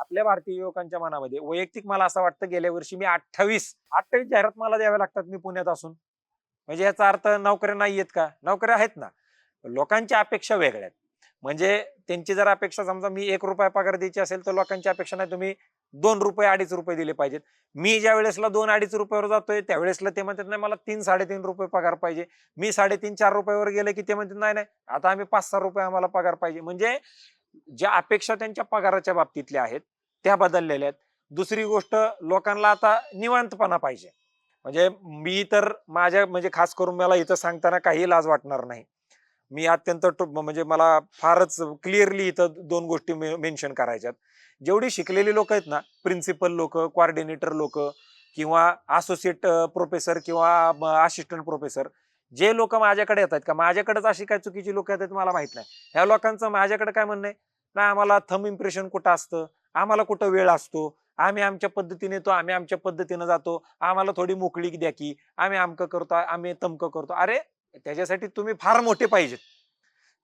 आपल्या भारतीय युवकांच्या मनामध्ये वैयक्तिक मला असं वाटतं गेल्या वर्षी मी 28 जाहिरात मला द्याव्या लागतात मी पुण्यात असून. म्हणजे याचा अर्थ नोकऱ्या नाहीयेत का? नोकऱ्या आहेत ना. लोकांच्या अपेक्षा वेगळ्या आहेत. म्हणजे त्यांची जर अपेक्षा समजा मी ₹1 पगार द्यायची असेल, तर लोकांची अपेक्षा नाही तुम्ही ₹2 ₹2.5 दिले पाहिजेत. मी ज्या वेळेसला ₹2-2.5 वर जातोय, त्यावेळेसला ते म्हणतात नाही मला ₹3-3.5 पगार पाहिजे. मी ₹3.5-4 वर गेले, की ते म्हणतात नाही, नाही आता आम्ही ₹5-6 आम्हाला पगार पाहिजे. म्हणजे ज्या अपेक्षा त्यांच्या पगाराच्या बाबतीतल्या आहेत, त्या बदललेल्या आहेत. दुसरी गोष्ट लोकांना आता निवांतपणा पाहिजे. म्हणजे मी तर माझ्या म्हणजे खास करून मला इथं सांगताना काही लाज वाटणार नाही. मी अत्यंत म्हणजे मला फारच क्लिअरली इथं 2 गोष्टी मेन्शन करायच्यात. जेवढी शिकलेली लोकं आहेत ना, प्रिन्सिपल लोकं, कोऑर्डिनेटर लोकं किंवा असोसिएट प्रोफेसर किंवा असिस्टंट प्रोफेसर जे लोकं माझ्याकडे येतात का माझ्याकडेच अशी काय चुकीची लोकं येतात मला माहित नाही. ह्या लोकांचं माझ्याकडे काय म्हणणं आहे, "नाही आम्हाला थंब इम्प्रेशन कुठं असतं, आम्हाला कुठं वेळ असतो, आम्ही आमच्या पद्धतीने येतो, आम्ही आमच्या पद्धतीने जातो, आम्हाला थोडी मोकळीक द्या की, आम्ही अमकं करतो, आम्ही तमकं करतो." अरे त्याच्यासाठी तुम्ही फार मोठे पाहिजेत.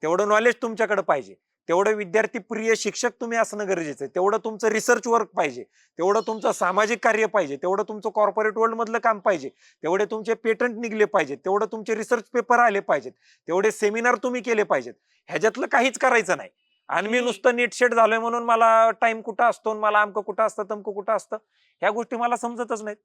तेवढं नॉलेज तुमच्याकडे पाहिजे. तेवढं विद्यार्थीप्रिय शिक्षक तुम्ही असणं गरजेचं आहे. तेवढं तुमचं रिसर्च वर्क पाहिजे. तेवढं तुमचं सामाजिक कार्य पाहिजे. तेवढं तुमचं कॉर्पोरेट वर्ल्ड मधलं काम पाहिजे. तेवढे तुमचे पेटंट निघले पाहिजेत. तेवढं तुमचे रिसर्च पेपर आले पाहिजेत. तेवढे सेमिनार तुम्ही केले पाहिजेत. ह्याच्यातलं काहीच करायचं नाही. आणि मी नुसतं नीट शेट झालोय म्हणून मला टाइम कुठं असतो, मला अमकं कुठं असतं, तमकं कुठं असतं, ह्या गोष्टी मला समजतच नाहीत.